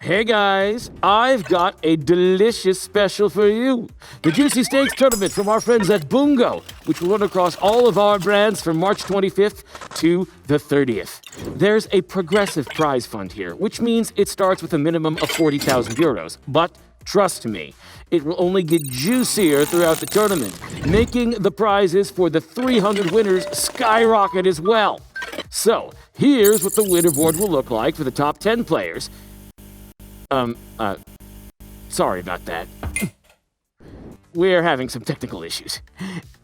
Hey guys, I've got a delicious special for you. The Juicy Steaks Tournament from our friends at Bungo, which will run across all of our brands from March 25th to the 30th. There's a progressive prize fund here, which means it starts with a minimum of 40,000 euros. But trust me, it will only get juicier throughout the tournament, making the prizes for the 300 winners skyrocket as well. So, here's what the winner board will look like for the top 10 players. Sorry about that. We're having some technical issues.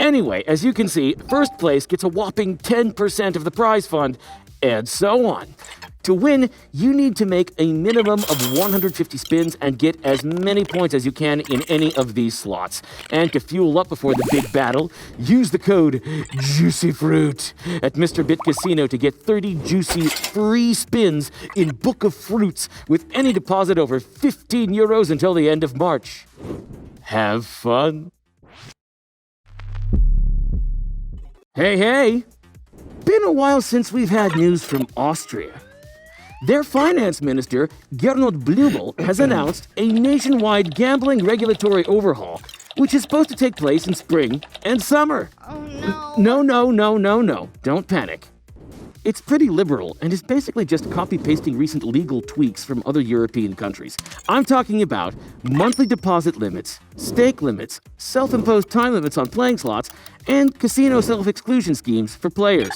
Anyway, as you can see, first place gets a whopping 10% of the prize fund, and so on. To win, you need to make a minimum of 150 spins and get as many points as you can in any of these slots. And to fuel up before the big battle, use the code JUICYFRUIT at Mr. Bit Casino to get 30 juicy free spins in Book of Fruits with any deposit over 15 euros until the end of March. Have fun. Hey! Been a while since we've had news from Austria. Their finance minister, Gernot Blümel, has announced a nationwide gambling regulatory overhaul, which is supposed to take place in spring and summer. Oh, no. No. Don't panic. It's pretty liberal and is basically just copy-pasting recent legal tweaks from other European countries. I'm talking about monthly deposit limits, stake limits, self-imposed time limits on playing slots, and casino self-exclusion schemes for players.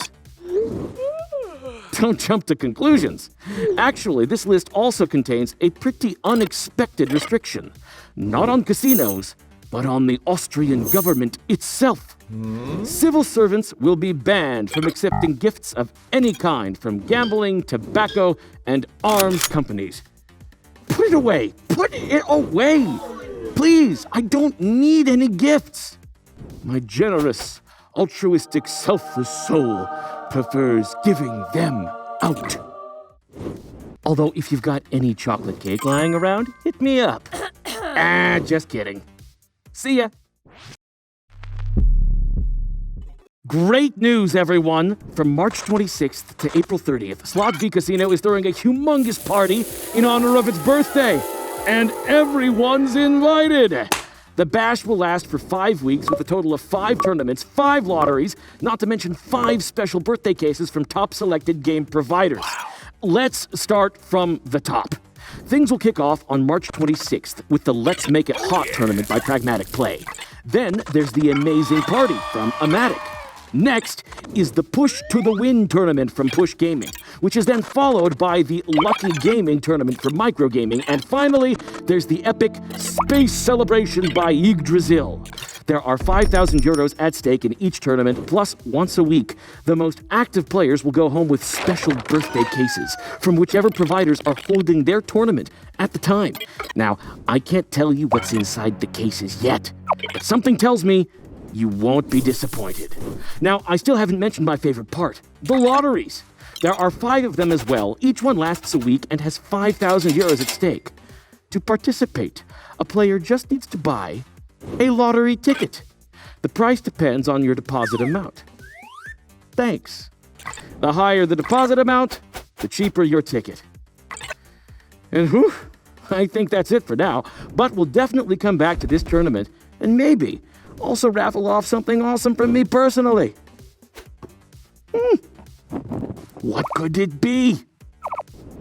Don't jump to conclusions. Actually, this list also contains a pretty unexpected restriction. Not on casinos, but on the Austrian government itself. Civil servants will be banned from accepting gifts of any kind from gambling, tobacco, and arms companies. Put it away! Put it away! Please, I don't need any gifts. My generous, altruistic, selfless soul prefers giving them out. Although if you've got any chocolate cake lying around, hit me up. Just kidding. See ya. Great news, everyone! From March 26th to April 30th, Slot V Casino is throwing a humongous party in honor of its birthday. And everyone's invited! The bash will last for 5 weeks with a total of 5 tournaments, 5 lotteries, not to mention 5 special birthday cases from top selected game providers. Wow. Let's start from the top. Things will kick off on March 26th with the Let's Make It Hot tournament by Pragmatic Play. Then there's the Amazing Party from Amatic. Next is the Push to the Win tournament from Push Gaming, which is then followed by the Lucky Gaming tournament from Microgaming, and finally, there's the epic Space Celebration by Yggdrasil. There are 5,000 euros at stake in each tournament, plus once a week, the most active players will go home with special birthday cases from whichever providers are holding their tournament at the time. Now, I can't tell you what's inside the cases yet, but something tells me you won't be disappointed. Now, I still haven't mentioned my favorite part, the lotteries. There are 5 of them as well. Each one lasts a week and has 5,000 euros at stake. To participate, a player just needs to buy a lottery ticket. The price depends on your deposit amount. Thanks. The higher the deposit amount, the cheaper your ticket. And whew, I think that's it for now, but we'll definitely come back to this tournament and maybe also raffle off something awesome from me personally. What could it be?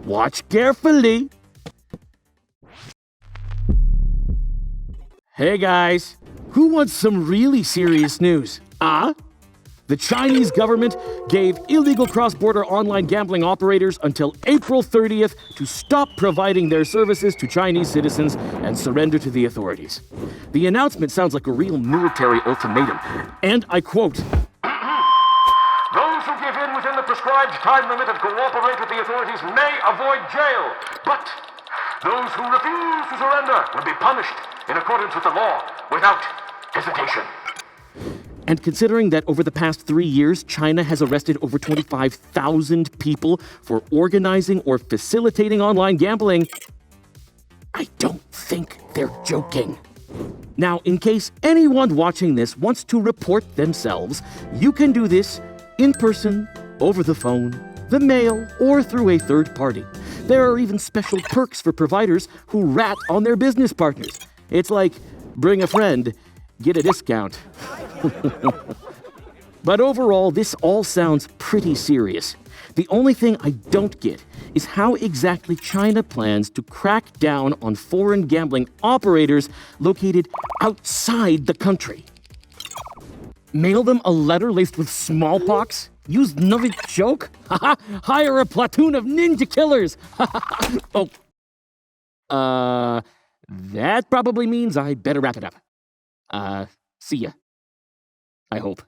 Watch carefully. Hey guys, who wants some really serious news? The Chinese government gave illegal cross-border online gambling operators until April 30th to stop providing their services to Chinese citizens and surrender to the authorities. The announcement sounds like a real military ultimatum, and I quote, "Those who give in within the prescribed time limit and cooperate with the authorities may avoid jail, but those who refuse to surrender will be punished in accordance with the law without hesitation." And considering that over the past 3 years, China has arrested over 25,000 people for organizing or facilitating online gambling, I don't think they're joking. Now, in case anyone watching this wants to report themselves, you can do this in person, over the phone, the mail, or through a third party. There are even special perks for providers who rat on their business partners. It's like, bring a friend, get a discount. But overall, this all sounds pretty serious. The only thing I don't get is how exactly China plans to crack down on foreign gambling operators located outside the country. Mail them a letter laced with smallpox? Use Novichok? Hire a platoon of ninja killers! That probably means I better wrap it up. See ya. I hope.